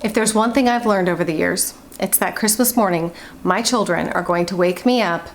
If there's one thing I've learned over the years, it's that Christmas morning, my children are going to wake me up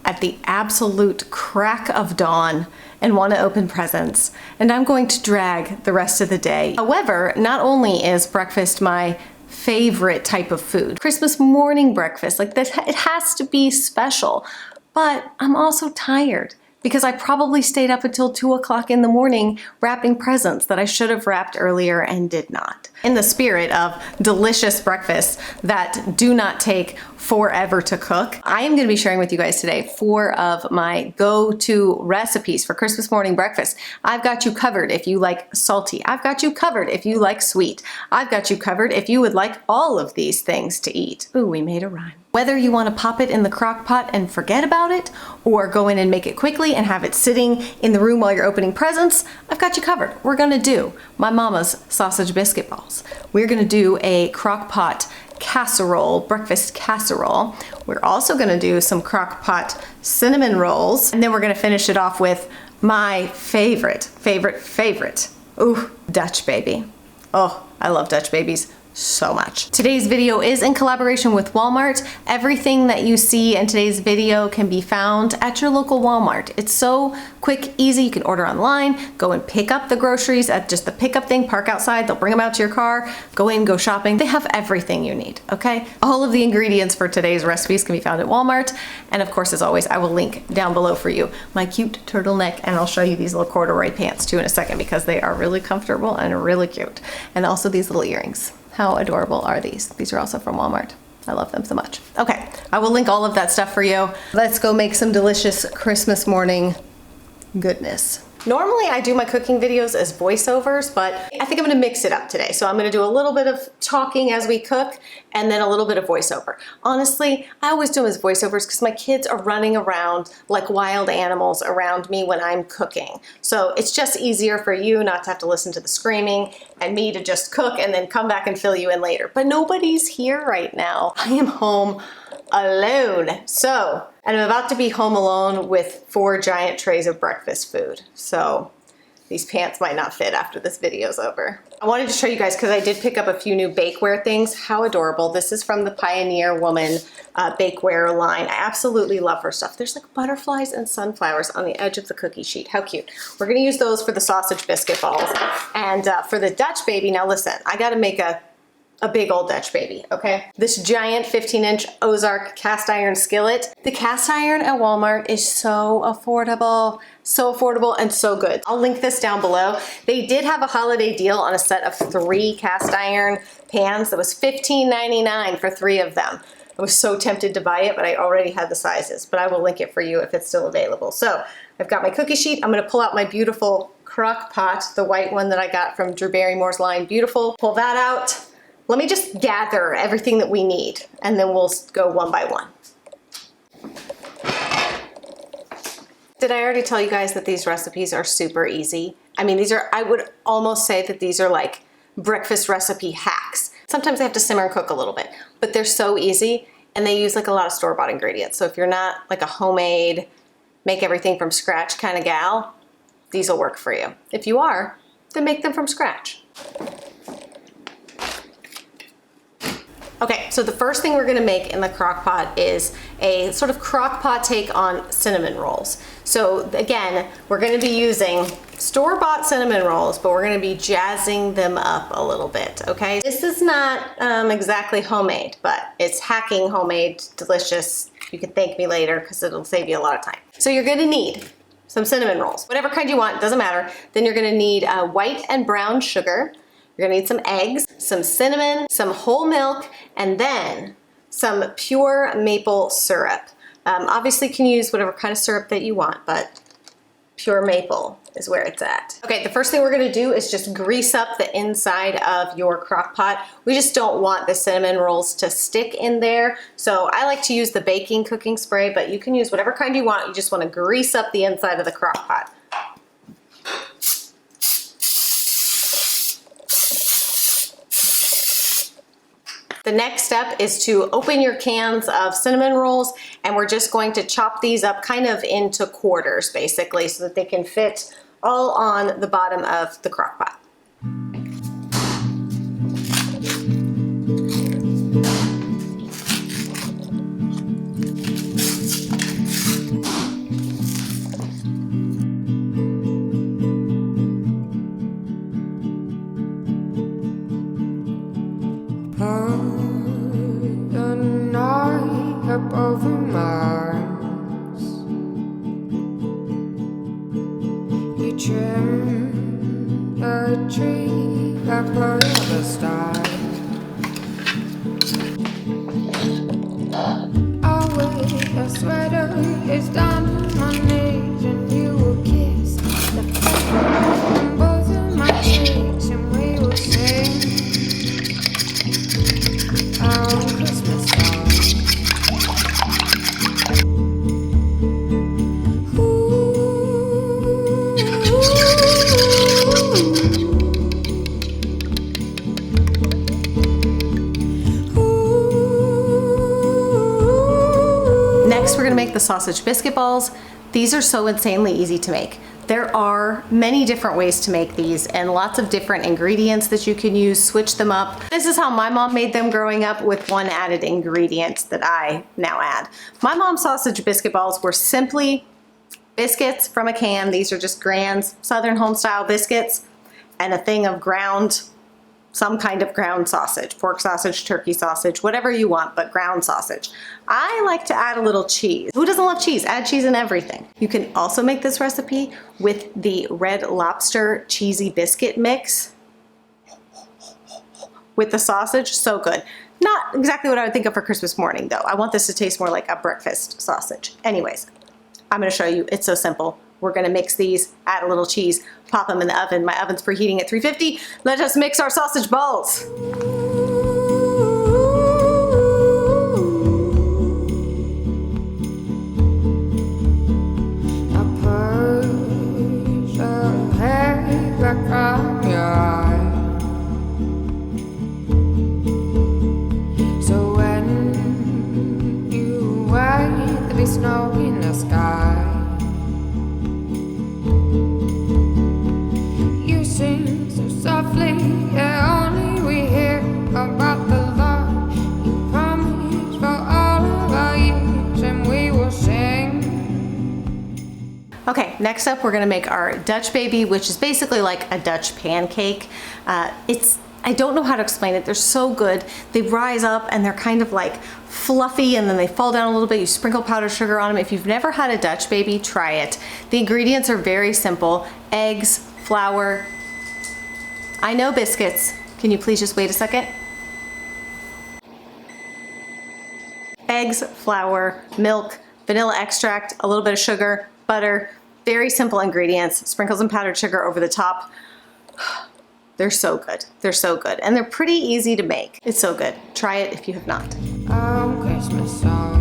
at the absolute crack of dawn and want to open presents, and I'm going to drag the rest of the day. However, not only is breakfast my favorite type of food, Christmas morning breakfast, like that, it has to be special, but I'm also tired because I probably stayed up until 2 o'clock in the morning wrapping presents that I should have wrapped earlier and did not. In the spirit of delicious breakfasts that do not take forever to cook, I am gonna be sharing with you guys today 4 of my go-to recipes for Christmas morning breakfast. I've got you covered if you like salty. I've got you covered if you like sweet. I've got you covered if you would like all of these things to eat. Ooh, we made a rhyme. Whether you want to pop it in the crock pot and forget about it, or go in and make it quickly and have it sitting in the room while you're opening presents, I've got you covered. We're gonna do my mama's sausage biscuit balls. We're gonna do a crock pot casserole, breakfast casserole. We're also gonna do some crock pot cinnamon rolls, and then we're gonna finish it off with my favorite, ooh, Dutch baby. Oh, I love Dutch babies so much. Today's video is in collaboration with Walmart. Everything that you see in today's video can be found at your local Walmart. It's so quick, easy. You can order online, go and pick up the groceries at just the pickup thing, park outside, they'll bring them out to your car, go in, go shopping. They have everything you need, okay? All of the ingredients for today's recipes can be found at Walmart. And of course, as always, I will link down below for you my cute turtleneck, and I'll show you these little corduroy pants too in a second because they are really comfortable and really cute. And also these little earrings. How adorable are these? These are also from Walmart. I love them so much. Okay, I will link all of that stuff for you. Let's go make some delicious Christmas morning goodness. Normally I do my cooking videos as voiceovers, but I think I'm gonna mix it up today. So I'm gonna do a little bit of talking as we cook and then a little bit of voiceover. Honestly, I always do them as voiceovers because my kids are running around like wild animals around me when I'm cooking. So it's just easier for you not to have to listen to the screaming and me to just cook and then come back and fill you in later. But nobody's here right now. I am home alone. So, and I'm about to be home alone with 4 giant trays of breakfast food. So these pants might not fit after this video's over. I wanted to show you guys because I did pick up a few new bakeware things. How adorable. This is from the Pioneer Woman bakeware line. I absolutely love her stuff. There's like butterflies and sunflowers on the edge of the cookie sheet. How cute. We're gonna use those for the sausage biscuit balls. And for the Dutch baby, now listen, I gotta make a big old Dutch baby, okay? This giant 15-inch Ozark cast iron skillet. The cast iron at Walmart is so affordable and so good. I'll link this down below. They did have a holiday deal on a set of 3 cast iron pans that was $15.99 for 3 of them. I was so tempted to buy it, but I already had the sizes, but I will link it for you if it's still available. So I've got my cookie sheet. I'm gonna pull out my beautiful Crock-pot, the white one that I got from Drew Barrymore's line, Beautiful. Pull that out. Let me just gather everything that we need, and then we'll go one by one. Did I already tell you guys that these recipes are super easy? I mean, I would almost say that these are like breakfast recipe hacks. Sometimes they have to simmer and cook a little bit, but they're so easy, and they use like a lot of store-bought ingredients. So if you're not like a homemade, make everything from scratch kind of gal, these will work for you. If you are, then make them from scratch. Okay, so the first thing we're gonna make in the crock pot is a sort of crock pot take on cinnamon rolls. So again, we're gonna be using store-bought cinnamon rolls, but we're gonna be jazzing them up a little bit, okay? This is not exactly homemade, but it's hacking homemade, delicious. You can thank me later because it'll save you a lot of time. So you're gonna need some cinnamon rolls, whatever kind you want, doesn't matter. Then you're gonna need white and brown sugar. You're gonna need some eggs, some cinnamon, some whole milk, and then some pure maple syrup. Obviously you can use whatever kind of syrup that you want, but pure maple is where it's at. Okay, the first thing we're gonna do is just grease up the inside of your crock pot. We just don't want the cinnamon rolls to stick in there. So I like to use the baking cooking spray, but you can use whatever kind you want. You just wanna grease up the inside of the crock pot. The next step is to open your cans of cinnamon rolls, and we're just going to chop these up kind of into quarters basically so that they can fit all on the bottom of the crock pot. The night up over Mars, you trim a tree up over the stars. I wear a sweater, it's down to my knees, and you will kiss the paper on both of my cheeks, and we will sing our Christmas songs. Next, we're gonna make the sausage biscuit balls. These are so insanely easy to make. There are many different ways to make these and lots of different ingredients that you can use, switch them up. This is how my mom made them growing up, with one added ingredient that I now add. My mom's sausage biscuit balls were simply biscuits from a can. These are just Grand's Southern home style biscuits and a thing of ground, some kind of ground sausage, pork sausage, turkey sausage, whatever you want, but ground sausage. I like to add a little cheese. Who doesn't love cheese? Add cheese in everything. You can also make this recipe with the Red Lobster cheesy biscuit mix with the sausage. So good. Not exactly what I would think of for Christmas morning though. I want this to taste more like a breakfast sausage. Anyways, I'm gonna show you, it's so simple. We're gonna mix these, add a little cheese, pop them in the oven. My oven's preheating at 350. Let us mix our sausage balls. So when you wait, there'll be snow in the sky. You sing so softly, yeah, only we hear about the love you promised for all of our years, and we will sing. Okay, next up we're gonna make our Dutch baby, which is basically like a Dutch pancake. I don't know how to explain it. They're so good. They rise up and they're kind of like fluffy and then they fall down a little bit. You sprinkle powdered sugar on them. If you've never had a Dutch baby, try it. The ingredients are very simple. Eggs, flour. I know biscuits. Can you please just wait a second? Eggs, flour, milk, vanilla extract, a little bit of sugar, butter. Very simple ingredients. Sprinkle some powdered sugar over the top. They're so good. They're so good. And they're pretty easy to make. It's so good. Try it if you have not. Christmas song.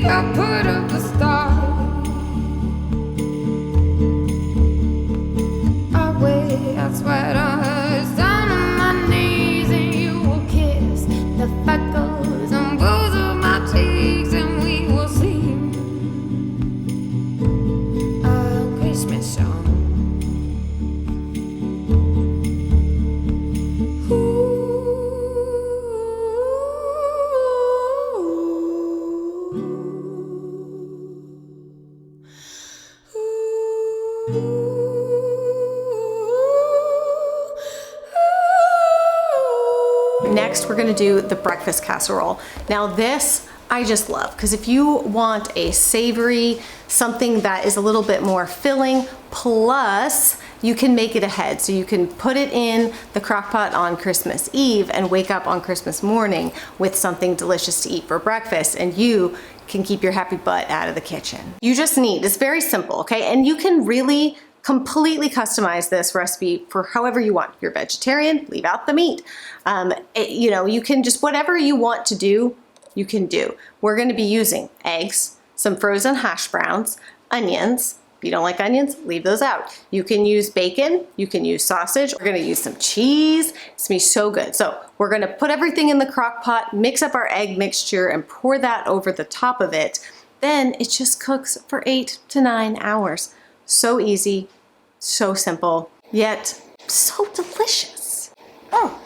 I put up the star. I wear a sweater down on my knees, and you will kiss the freckles on both of my cheeks, and we will sing a Christmas song. Next, we're gonna do the breakfast casserole. Now this, I just love, because if you want a savory, something that is a little bit more filling, plus you can make it ahead. So you can put it in the crock pot on Christmas Eve and wake up on Christmas morning with something delicious to eat for breakfast, and you can keep your happy butt out of the kitchen. You just need, it's very simple, okay? And you can really completely customize this recipe for however you want. If you're vegetarian, leave out the meat. You know, you can just, whatever you want to do, you can do. We're gonna be using eggs, some frozen hash browns, onions, If you don't like onions, leave those out. You can use bacon, you can use sausage. We're gonna use some cheese. It's gonna be so good. So we're gonna put everything in the crock pot, mix up our egg mixture and pour that over the top of it. Then it just cooks for 8 to 9 hours. So easy, so simple, yet so delicious. Oh.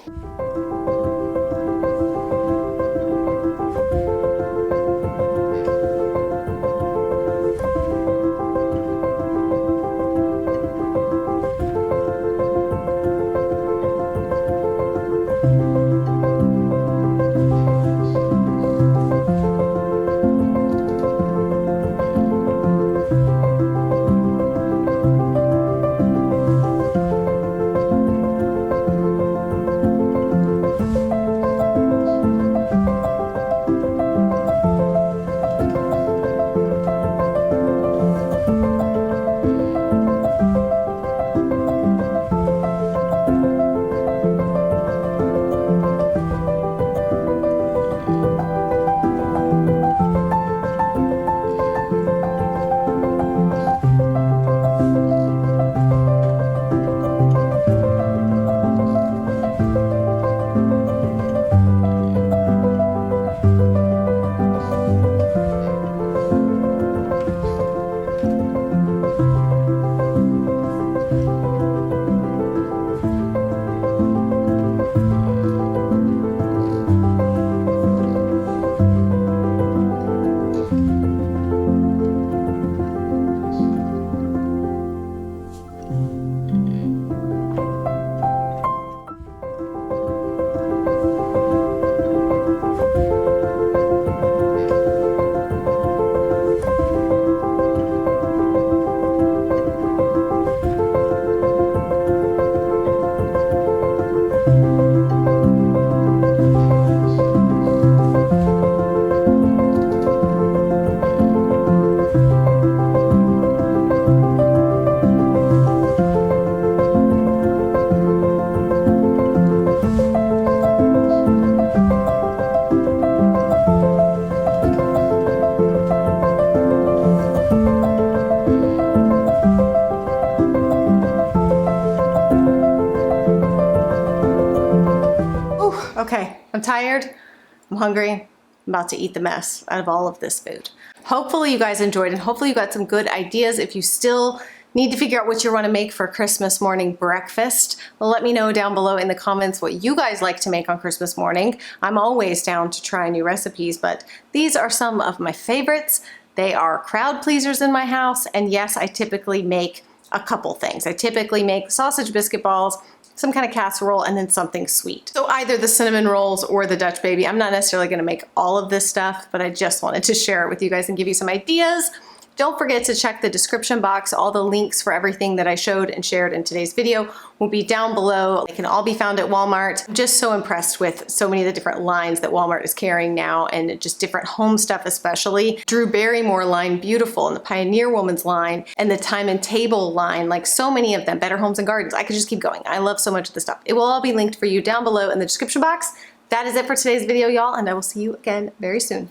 Okay, I'm tired, I'm hungry, I'm about to eat the mess out of all of this food. Hopefully you guys enjoyed and hopefully you got some good ideas. If you still need to figure out what you want to make for Christmas morning breakfast, well, let me know down below in the comments what you guys like to make on Christmas morning. I'm always down to try new recipes, but these are some of my favorites. They are crowd pleasers in my house, and yes, I typically make a couple things. I typically make sausage biscuit balls, some kind of casserole, and then something sweet. So either the cinnamon rolls or the Dutch baby. I'm not necessarily gonna make all of this stuff, but I just wanted to share it with you guys and give you some ideas. Don't forget to check the description box. All the links for everything that I showed and shared in today's video will be down below. They can all be found at Walmart. I'm just so impressed with so many of the different lines that Walmart is carrying now, and just different home stuff especially. Drew Barrymore line, beautiful, and the Pioneer Woman's line, and the Time and Table line, like so many of them, Better Homes and Gardens. I could just keep going. I love so much of this stuff. It will all be linked for you down below in the description box. That is it for today's video, y'all, and I will see you again very soon.